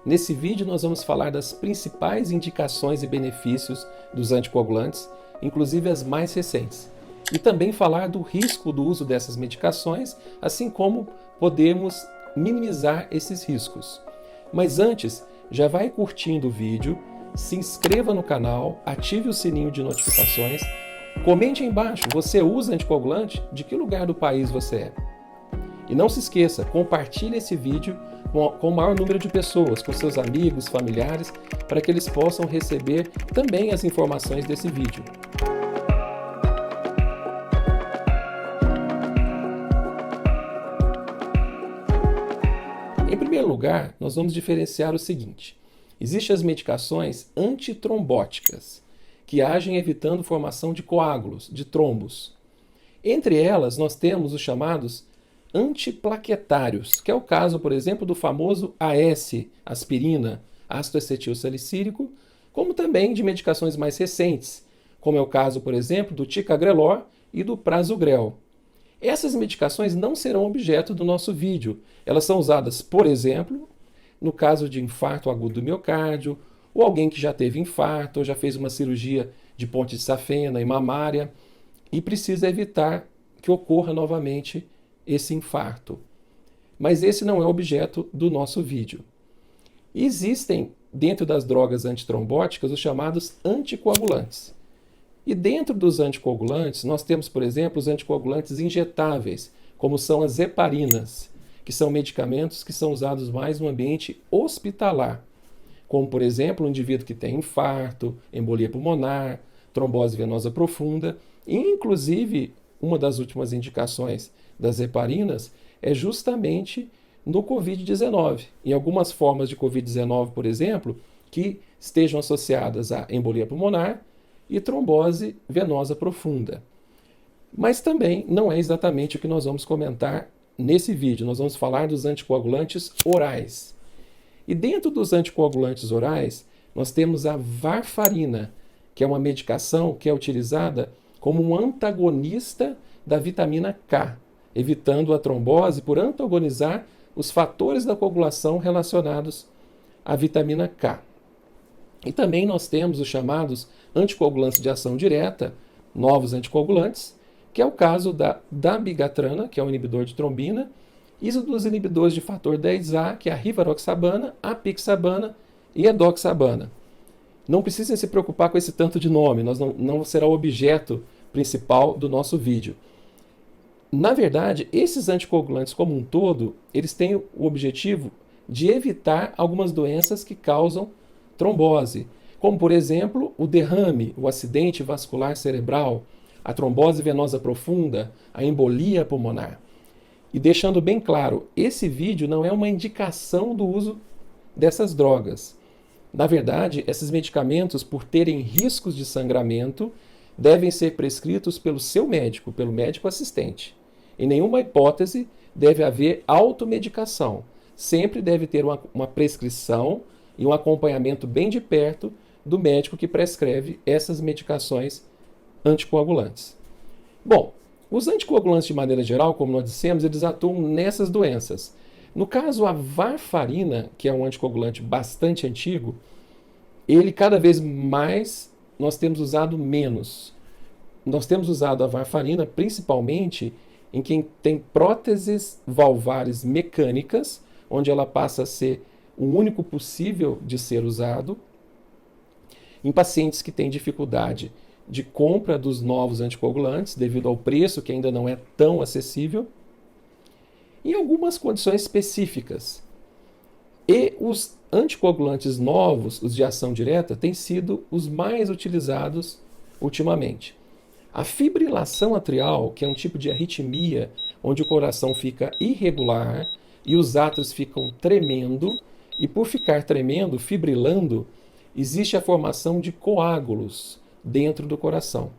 Nesse vídeo nós vamos falar das principais indicações e benefícios dos anticoagulantes, inclusive as mais recentes. E também falar do risco do uso dessas medicações, assim como podemos minimizar esses riscos. Mas antes, já vai curtindo o vídeo, se inscreva no canal, ative o sininho de notificações, comente aí embaixo, você usa anticoagulante? De que lugar do país você é? E não se esqueça, compartilhe esse vídeo com o maior número de pessoas, com seus amigos, familiares, para que eles possam receber também as informações desse vídeo. Em primeiro lugar, nós vamos diferenciar o seguinte: existem as medicações antitrombóticas, que agem evitando formação de coágulos, de trombos. Entre elas, nós temos os chamados antiplaquetários, que é o caso, por exemplo, do famoso AS, aspirina, ácido acetil salicílico, como também de medicações mais recentes, como é o caso, por exemplo, do ticagrelor e do prasugrel. Essas medicações não serão objeto do nosso vídeo. Elas são usadas, por exemplo, no caso de infarto agudo do miocárdio, ou alguém que já teve infarto, ou já fez uma cirurgia de ponte de safena e mamária, e precisa evitar que ocorra novamente esse infarto. Mas esse não é objeto do nosso vídeo. Existem, dentro das drogas antitrombóticas, os chamados anticoagulantes. E dentro dos anticoagulantes, nós temos, por exemplo, os anticoagulantes injetáveis, como são as heparinas, que são medicamentos que são usados mais no ambiente hospitalar, como, por exemplo, um indivíduo que tem infarto, embolia pulmonar, trombose venosa profunda, e, inclusive, uma das últimas indicações das heparinas é justamente no Covid-19. Em algumas formas de Covid-19, por exemplo, que estejam associadas a embolia pulmonar e trombose venosa profunda. Mas também não é exatamente o que nós vamos comentar nesse vídeo. Nós vamos falar dos anticoagulantes orais. E dentro dos anticoagulantes orais, nós temos a varfarina, que é uma medicação que é utilizada como um antagonista da vitamina K, evitando a trombose por antagonizar os fatores da coagulação relacionados à vitamina K. E também nós temos os chamados anticoagulantes de ação direta, novos anticoagulantes, que é o caso da dabigatrana, que é um inibidor de trombina, e dos inibidores de fator 10A, que é a rivaroxabana, a apixabana e a edoxabana. Não precisem se preocupar com esse tanto de nome, não será o objeto principal do nosso vídeo. Na verdade, esses anticoagulantes como um todo, eles têm o objetivo de evitar algumas doenças que causam trombose, como por exemplo o derrame, o acidente vascular cerebral, a trombose venosa profunda, a embolia pulmonar. E deixando bem claro, esse vídeo não é uma indicação do uso dessas drogas. Na verdade, esses medicamentos, por terem riscos de sangramento, devem ser prescritos pelo seu médico, pelo médico assistente. Em nenhuma hipótese deve haver automedicação. Sempre deve ter uma prescrição e um acompanhamento bem de perto do médico que prescreve essas medicações anticoagulantes. Bom, os anticoagulantes de maneira geral, como nós dissemos, eles atuam nessas doenças. No caso, a varfarina, que é um anticoagulante bastante antigo, ele cada vez mais nós temos usado menos. Nós temos usado a varfarina principalmente em quem tem próteses valvares mecânicas, onde ela passa a ser o único possível de ser usado, em pacientes que têm dificuldade de compra dos novos anticoagulantes, devido ao preço que ainda não é tão acessível, em algumas condições específicas. E os anticoagulantes novos, os de ação direta, têm sido os mais utilizados ultimamente. A fibrilação atrial, que é um tipo de arritmia onde o coração fica irregular e os átrios ficam tremendo, e por ficar tremendo, fibrilando, existe a formação de coágulos dentro do coração.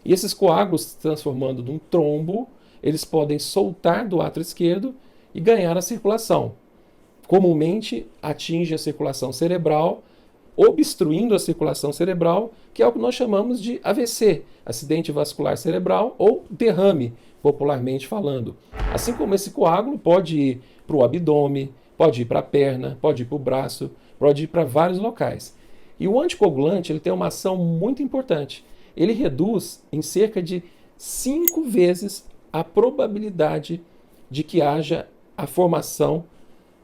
E esses coágulos, se transformando num trombo, eles podem soltar do átrio esquerdo e ganhar a circulação. Comumente atinge a circulação cerebral, obstruindo a circulação cerebral, que é o que nós chamamos de AVC, acidente vascular cerebral, ou derrame, popularmente falando. Assim como esse coágulo pode ir para o abdômen, Pode ir para a perna, pode ir para o braço, pode ir para vários locais. E o anticoagulante ele tem uma ação muito importante. Ele reduz em cerca de 5 vezes a probabilidade de que haja a formação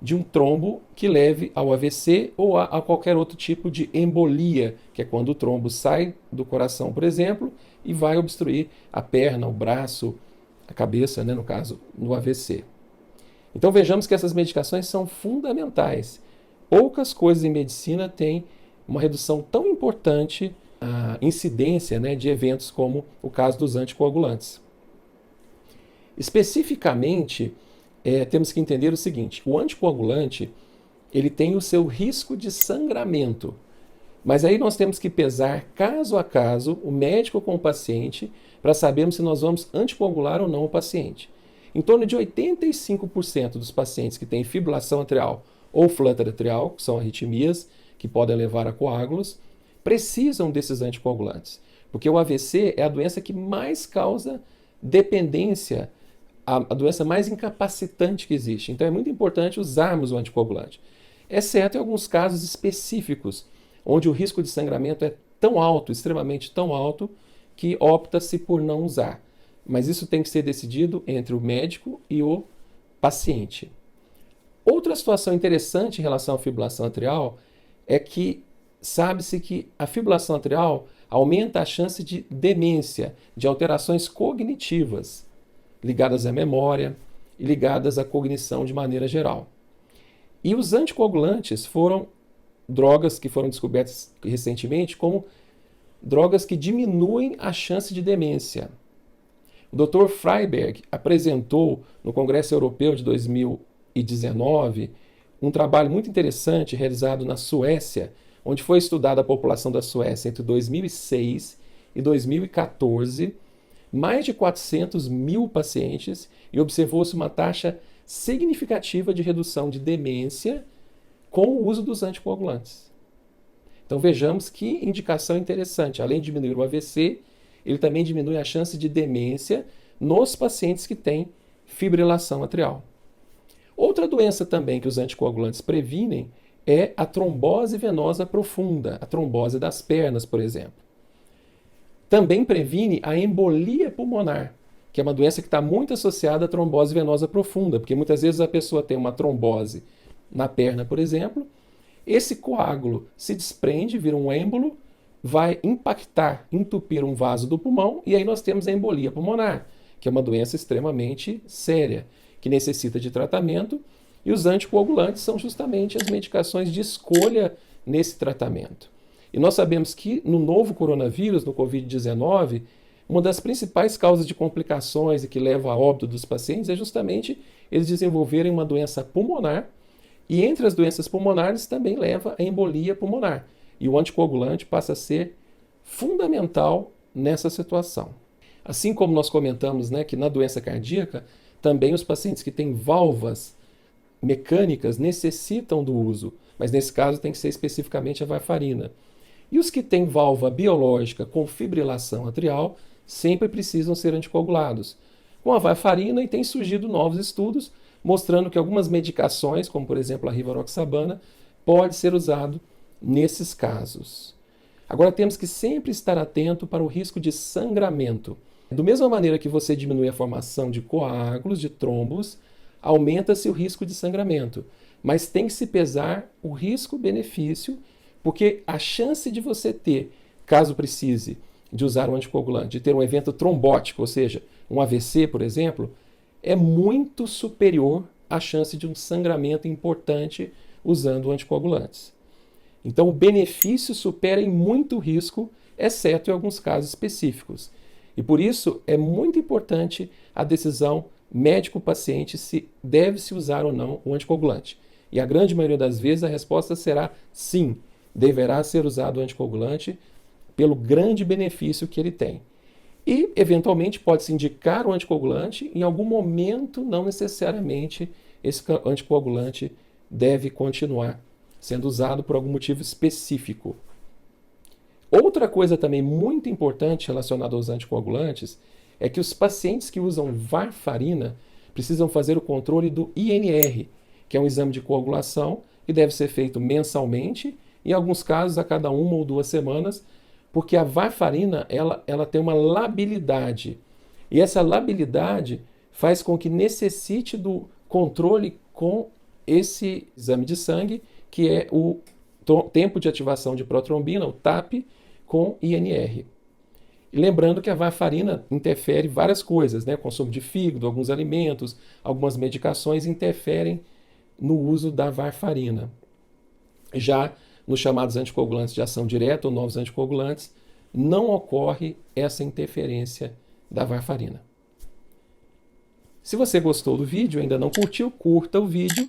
de um trombo que leve ao AVC ou a qualquer outro tipo de embolia, que é quando o trombo sai do coração, por exemplo, e vai obstruir a perna, o braço, a cabeça, né, no caso, no AVC. Então vejamos que essas medicações são fundamentais. Poucas coisas em medicina têm uma redução tão importante a incidência, né, de eventos como o caso dos anticoagulantes. Especificamente, temos que entender o seguinte: o anticoagulante ele tem o seu risco de sangramento, mas aí nós temos que pesar caso a caso, o médico com o paciente, para sabermos se nós vamos anticoagular ou não o paciente. Em torno de 85% dos pacientes que têm fibrilação atrial ou flutter atrial, que são arritmias que podem levar a coágulos, precisam desses anticoagulantes, porque o AVC é a doença que mais causa dependência, a doença mais incapacitante que existe. Então é muito importante usarmos o anticoagulante, exceto em alguns casos específicos, onde o risco de sangramento é tão alto, extremamente tão alto, que opta-se por não usar. Mas isso tem que ser decidido entre o médico e o paciente. Outra situação interessante em relação à fibrilação atrial é que sabe-se que a fibrilação atrial aumenta a chance de demência, de alterações cognitivas ligadas à memória e ligadas à cognição de maneira geral. E os anticoagulantes foram drogas que foram descobertas recentemente como drogas que diminuem a chance de demência. O Dr. Freiberg apresentou no Congresso Europeu de 2019 um trabalho muito interessante realizado na Suécia, onde foi estudada a população da Suécia entre 2006 e 2014, mais de 400 mil pacientes, e observou-se uma taxa significativa de redução de demência com o uso dos anticoagulantes. Então vejamos que indicação interessante. Além de diminuir o AVC, ele também diminui a chance de demência nos pacientes que têm fibrilação atrial. Outra doença também que os anticoagulantes previnem é a trombose venosa profunda, a trombose das pernas, por exemplo. Também previne a embolia pulmonar, que é uma doença que está muito associada à trombose venosa profunda, porque muitas vezes a pessoa tem uma trombose na perna, por exemplo, esse coágulo se desprende, vira um êmbolo, vai impactar, entupir um vaso do pulmão, e aí nós temos a embolia pulmonar, que é uma doença extremamente séria, que necessita de tratamento, e os anticoagulantes são justamente as medicações de escolha nesse tratamento. E nós sabemos que no novo coronavírus, no Covid-19, uma das principais causas de complicações e que leva a óbito dos pacientes é justamente eles desenvolverem uma doença pulmonar, e entre as doenças pulmonares também leva a embolia pulmonar. E o anticoagulante passa a ser fundamental nessa situação. Assim como nós comentamos, né, que na doença cardíaca, também os pacientes que têm válvulas mecânicas necessitam do uso, mas nesse caso tem que ser especificamente a varfarina. E os que têm válvula biológica com fibrilação atrial sempre precisam ser anticoagulados. Com a varfarina, e tem surgido novos estudos mostrando que algumas medicações, como por exemplo a rivaroxabana, pode ser usado nesses casos. Agora temos que sempre estar atento para o risco de sangramento. Da mesma maneira que você diminui a formação de coágulos, de trombos, aumenta-se o risco de sangramento. Mas tem que se pesar o risco-benefício, porque a chance de você ter, caso precise de usar um anticoagulante, de ter um evento trombótico, ou seja, um AVC, por exemplo, é muito superior à chance de um sangramento importante usando anticoagulantes. Então, o benefício supera em muito o risco, exceto em alguns casos específicos. E por isso é muito importante a decisão médico-paciente se deve-se usar ou não o anticoagulante. E a grande maioria das vezes a resposta será sim, deverá ser usado o anticoagulante pelo grande benefício que ele tem. E, eventualmente, pode-se indicar o anticoagulante, em algum momento, não necessariamente, esse anticoagulante deve continuar sendo usado por algum motivo específico. Outra coisa também muito importante relacionada aos anticoagulantes é que os pacientes que usam varfarina precisam fazer o controle do INR, que é um exame de coagulação que deve ser feito mensalmente, em alguns casos a cada 1 ou 2 semanas, porque a varfarina ela tem uma labilidade. E essa labilidade faz com que necessite do controle com esse exame de sangue, que é o tempo de ativação de protrombina, o TAP, com INR. E lembrando que a varfarina interfere em várias coisas, né? Consumo de fígado, alguns alimentos, algumas medicações interferem no uso da varfarina. Já nos chamados anticoagulantes de ação direta ou novos anticoagulantes, não ocorre essa interferência da varfarina. Se você gostou do vídeo, ainda não curtiu, curta o vídeo,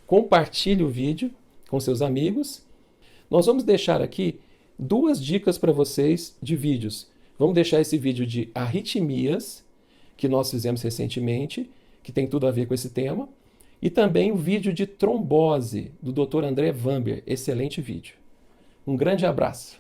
compartilhe o vídeo com seus amigos. Nós vamos deixar aqui 2 dicas para vocês de vídeos. Vamos deixar esse vídeo de arritmias, que nós fizemos recentemente, que tem tudo a ver com esse tema, e também o vídeo de trombose, do Dr. André Vamber. Excelente vídeo. Um grande abraço.